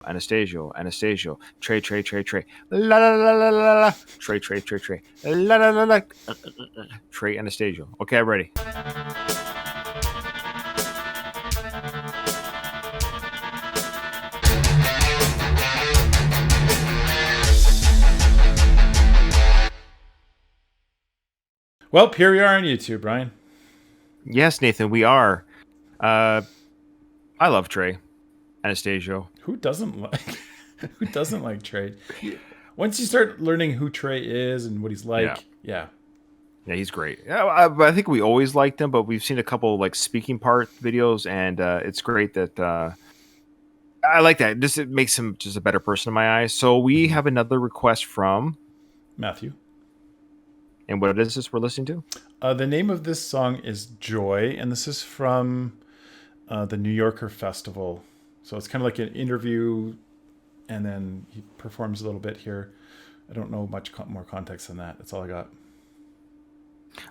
Anastasio, Trey, la la la la la la, Trey, la la la la, Trey Anastasio. Okay, I'm ready. Well, here we are on YouTube, Brian. Yes, Nathan, we are. I love Trey Anastasio. Who doesn't like Trey? Once you start learning who Trey is and what he's like, yeah, he's great. Yeah, I think we always liked him, but we've seen a couple like speaking part videos, and it's great that I like that. It makes him just a better person in my eyes. So we have another request from Matthew. And what is this we're listening to? The name of this song is Joy, and this is from the New Yorker Festival. So it's kind of like an interview, and then he performs a little bit here. I don't know much more context than that. That's all I got.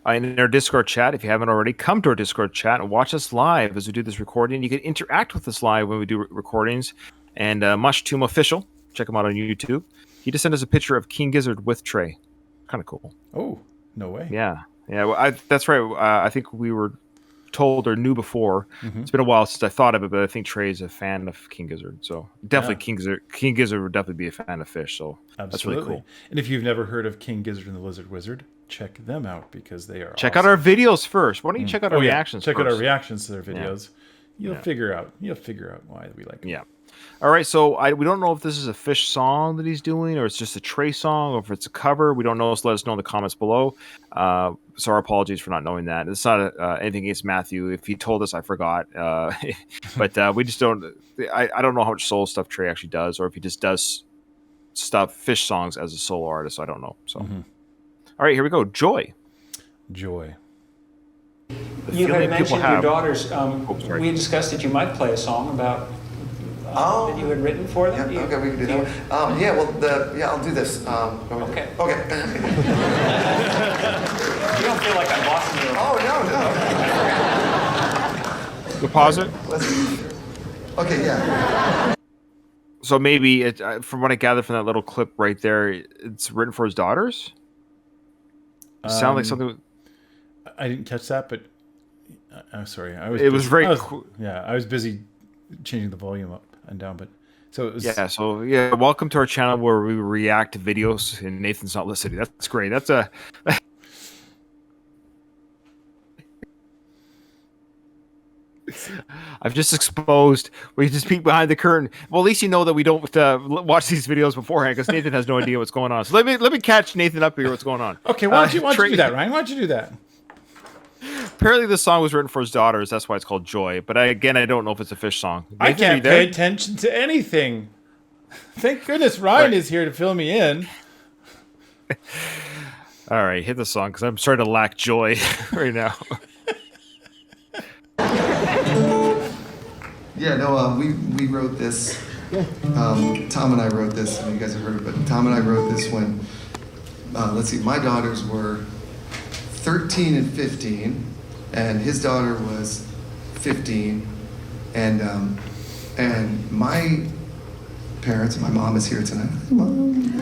In our Discord chat, if you haven't already, come to our Discord chat and watch us live as we do this recording. You can interact with us live when we do recordings. And Mush Tomb Official, check him out on YouTube. He just sent us a picture of King Gizzard with Trey. Kind of cool. Oh, no way. Yeah. Well, that's right. I think we were told or knew before. It's been a while since I thought of it, but I think Trey's a fan of King Gizzard. So definitely King Gizzard would definitely be a fan of Phish. So that's really cool. And if you've never heard of King Gizzard and the Lizard Wizard, check them out because they are Check out our videos first. Why don't you check out our reactions Check first? out our reactions to their videos. You'll figure out why we like them. Yeah. All right, so we don't know if this is a Phish song that he's doing, or it's just a Trey song, or if it's a cover. We don't know. So let us know in the comments below. So our apologies for not knowing that. It's not anything against Matthew. If he told us, I forgot. But we just don't. I don't know how much solo stuff Trey actually does, or if he just does Phish songs as a solo artist. So I don't know. So, all right, here we go. Joy. Joy. You had mentioned your daughters. We discussed that you might play a song about. That you had written for them? Yeah, okay, we can do that one. I'll do this. Okay. Okay. You don't feel like I'm bossing you around. Oh, no. Deposit? Okay, yeah. So maybe, from what I gathered from that little clip right there, it's written for his daughters? Sound like something... I didn't catch that, but I'm sorry. I was busy changing the volume up and down, but so it was. Yeah, welcome to our channel where we react to videos and Nathan's not listening. That's great. That's a I've just exposed. We just peek behind the curtain. Well, at least you know that we don't watch these videos beforehand because Nathan has no idea what's going on. So let me catch Nathan up here. What's going on? Okay, why don't you do that, Ryan? Why don't you do that? Apparently, this song was written for his daughters. That's why it's called Joy. But I don't know if it's a Phish song. Nathan, I can't pay attention to anything. Thank goodness Ryan is here to fill me in. All right, hit the song because I'm starting to lack joy right now. We wrote this. Tom and I wrote this. I mean, you guys have heard it, but Tom and I wrote this when, my daughters were 13 and 15, and his daughter was 15, and my parents, my mom is here tonight. Mom.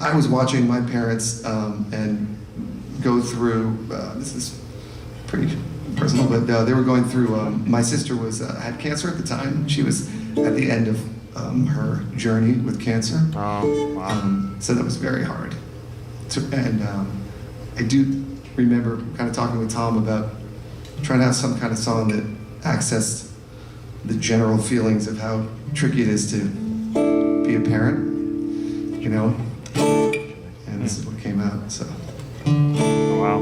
I was watching my parents and go through. This is pretty personal, but they were going through. My sister had cancer at the time. She was at the end of her journey with cancer. Oh, wow. So that was very hard. I do remember kind of talking with Tom about trying to have some kind of song that accessed the general feelings of how tricky it is to be a parent, you know? And this is what came out, so. Oh, wow.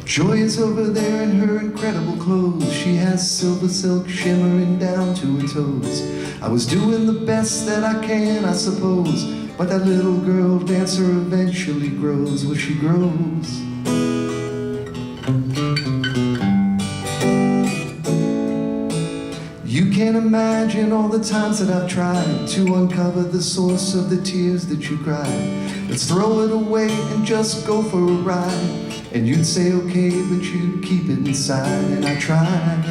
Joy is over there in her incredible clothes. She has silver silk shimmering down to her toes. I was doing the best that I can, I suppose. But that little girl dancer eventually grows where she grows. You can't imagine imagine all the times that I've tried to uncover the source of the tears that you cried. Let's throw it away and just go for a ride. And you'd say okay, but you'd keep it inside. And I tried,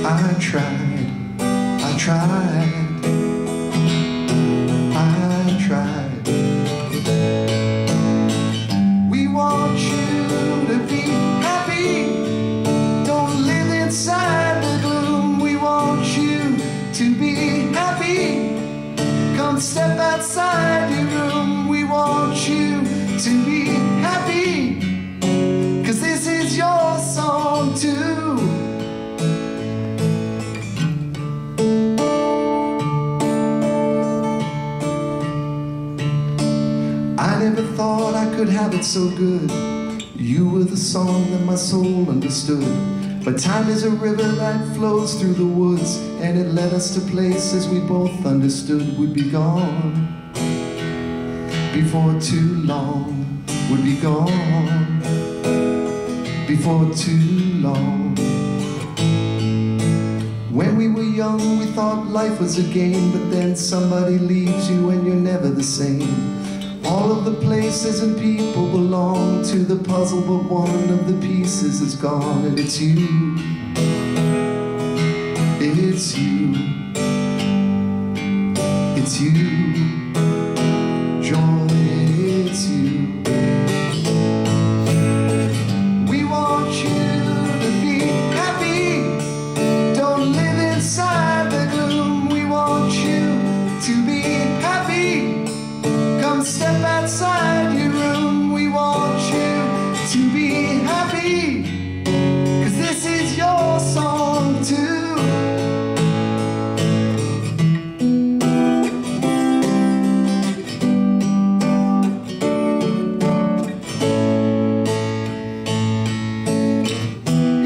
I tried, I tried, I tried. We want you to be happy. Don't live inside the gloom. We want you to be happy. Come step outside your room. We want you to be happy, 'cause this is your song too. I never thought I could have it so good. You were the song that my soul understood. But time is a river that flows through the woods, and it led us to places we both understood would be gone before too long. Would be gone before too long. When we were young, we thought life was a game, but then somebody leaves you and you're never the same. All of the places and people belong to the puzzle, but one of the pieces is gone, and it's you. It's you. It's you. Joy, it's you. We want you to be happy. Don't live inside the gloom. We want you to be happy. Come step outside your room. We want you to be happy, 'cause this is your song too.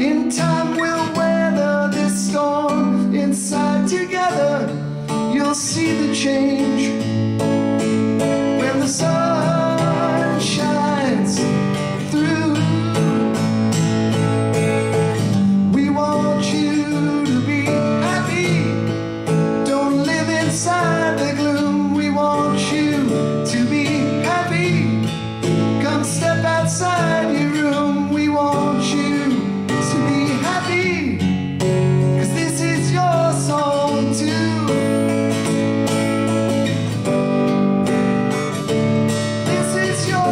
In time we'll weather this storm. Inside together you'll see the change. When the sun shines through, we want you to be happy. Don't live inside the gloom. We want you to be happy. Come step outside your room. We want you to be happy, 'cause this is your song too.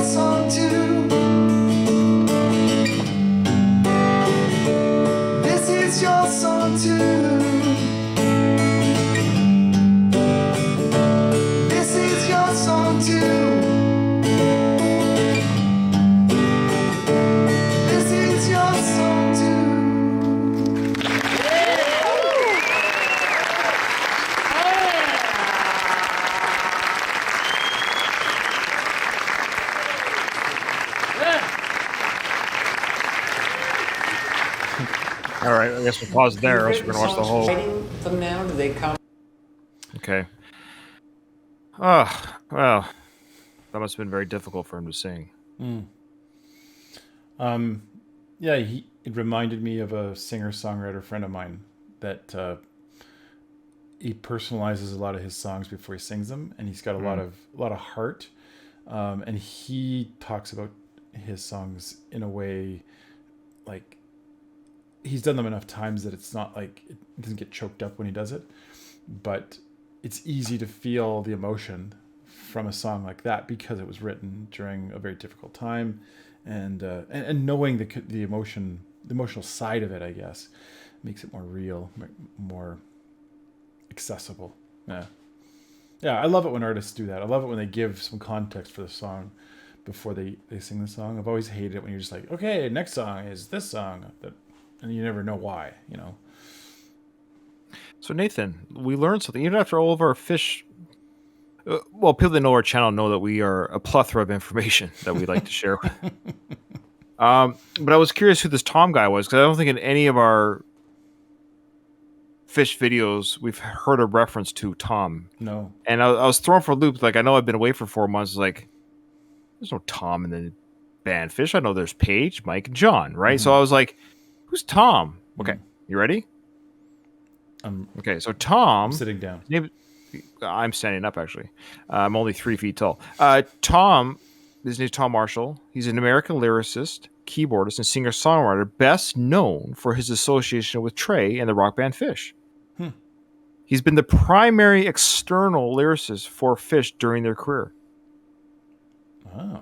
Song too. This is your song too. This is your song too. This is your song too. All right, I guess we'll pause there, or else we're going to watch the whole... Writing them now? Do they come? Okay. Oh, well, that must have been very difficult for him to sing. Yeah, it reminded me of a singer-songwriter friend of mine that he personalizes a lot of his songs before he sings them, and he's got a lot of heart. And he talks about his songs in a way like he's done them enough times that it's not like it doesn't get choked up when he does it, but it's easy to feel the emotion from a song like that because it was written during a very difficult time, and knowing the emotional side of it, I guess, makes it more real, more accessible. Yeah, I love it when artists do that. I love it when they give some context for the song before they sing the song. I've always hated it when you're just like, okay, next song is this song, and you never know why, you know. So Nathan, we learned something even after all of our Phish. Well, people that know our channel know that we are a plethora of information that we like to share. But I was curious who this Tom guy was, because I don't think in any of our Phish videos we've heard a reference to Tom. No. And I was thrown for a loop. Like, I know I've been away for 4 months. Like, there's no Tom in the band Phish. I know there's Paige, Mike, and John, right? Mm-hmm. So I was like, who's Tom? Okay, you ready? Okay, so Tom... I'm sitting down. I'm standing up, actually. I'm only 3 feet tall. Tom, his name is Tom Marshall. He's an American lyricist, keyboardist, and singer-songwriter, best known for his association with Trey and the rock band Phish. He's been the primary external lyricist for Phish during their career.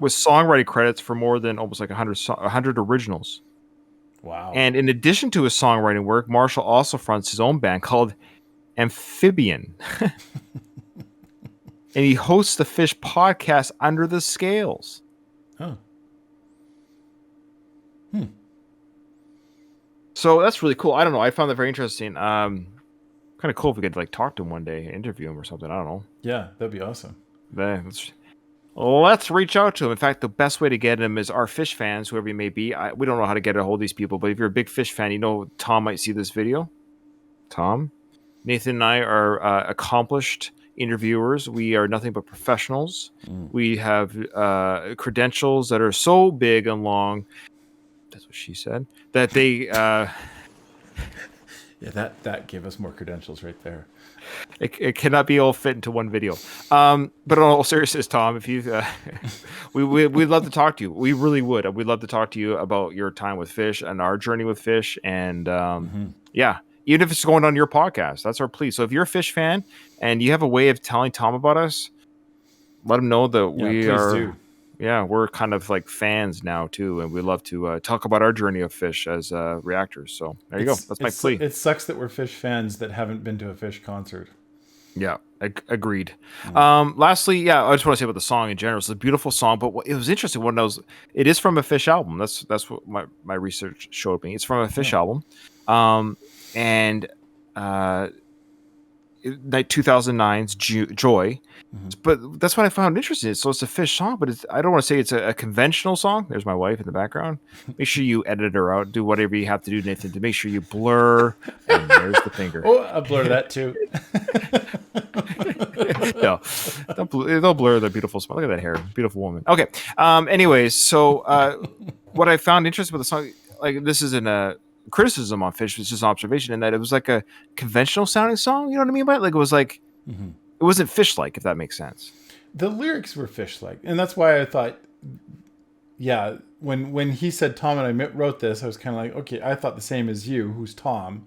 With songwriting credits for more than almost like 100 originals. Wow. And in addition to his songwriting work, Marshall also fronts his own band called Amphibian. And he hosts the Phish podcast Under the Scales. So that's really cool. I don't know. I found that very interesting. Kind of cool if we could like talk to him one day, interview him or something. I don't know. Yeah, that'd be awesome. Let's reach out to him. In fact, the best way to get him is our Phish fans, whoever you may be. We don't know how to get a hold of these people, but if you're a big Phish fan, you know Tom might see this video. Tom, Nathan and I are accomplished interviewers. We are nothing but professionals. We have credentials that are so big and long. That's what she said. That they... Yeah, that gave us more credentials right there. It cannot be all fit into one video. But in all seriousness, Tom, if you, we'd love to talk to you. We really would. We'd love to talk to you about your time with Phish and our journey with Phish. And yeah, even if it's going on your podcast, that's our plea. So if you're a Phish fan and you have a way of telling Tom about us, let him know that we are. Do. Yeah, we're kind of like fans now too, and we love to talk about our journey of Phish as reactors. So there you go. That's my plea. It sucks that we're Phish fans that haven't been to a Phish concert. Yeah, agreed. Lastly, I just want to say about the song in general. It's a beautiful song, but it was interesting when it is from a Phish album. That's what my research showed me. It's from a Phish album, and 2009's Joy. But that's what I found interesting. So it's a Phish song, but I don't want to say it's a conventional song. There's my wife in the background. Make sure you edit her out. Do whatever you have to do, Nathan, to make sure you blur. And there's the finger. Oh, I'll blur that too. No, they'll blur the beautiful spot. Look at that hair. Beautiful woman. Okay. Anyways, so what I found interesting with the song, like this isn't a criticism on Phish, it's just an observation in that it was like a conventional sounding song. You know what I mean by it? Like it was like... It wasn't Phish-like, if that makes sense. The lyrics were Phish-like, and that's why I thought, yeah, when he said Tom and I wrote this, I was kind of like, okay, I thought the same as you, who's Tom,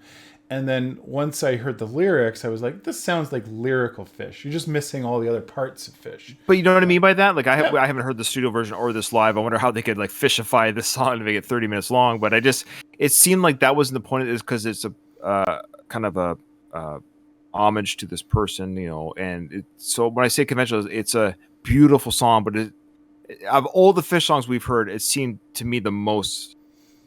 and then once I heard the lyrics, I was like, this sounds like lyrical Phish. You're just missing all the other parts of Phish. But you know what I mean by that? Like I haven't heard the studio version or this live. I wonder how they could like Phishify this song to make it 30 minutes long. But it seemed like that wasn't the point of this because it's a kind of a homage to this person, you know, and so when I say conventional, it's a beautiful song, but of all the Phish songs we've heard, it seemed to me the most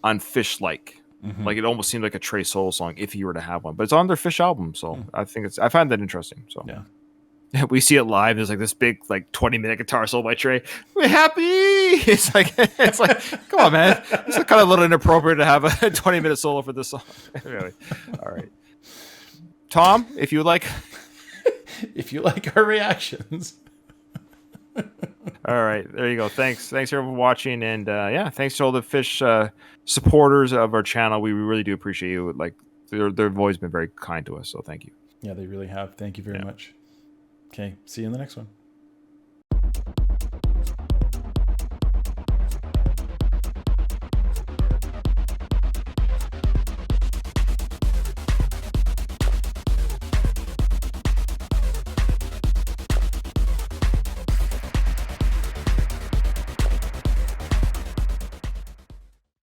un-Phish-like. Like it almost seemed like a Trey Soul song if you were to have one, but it's on their Phish album, so I find that interesting. So yeah, we see it live. There's like this big like 20-minute guitar solo by Trey. We're happy. It's like come on, man. It's kind of a little inappropriate to have a 20-minute solo for this song. Anyway, all right. Tom, if you like our reactions. All right, there you go. Thanks everyone for watching, and thanks to all the Phish supporters of our channel. We really do appreciate you. Like they've always been very kind to us, so thank you. Yeah, they really have. Thank you very much. Okay, see you in the next one.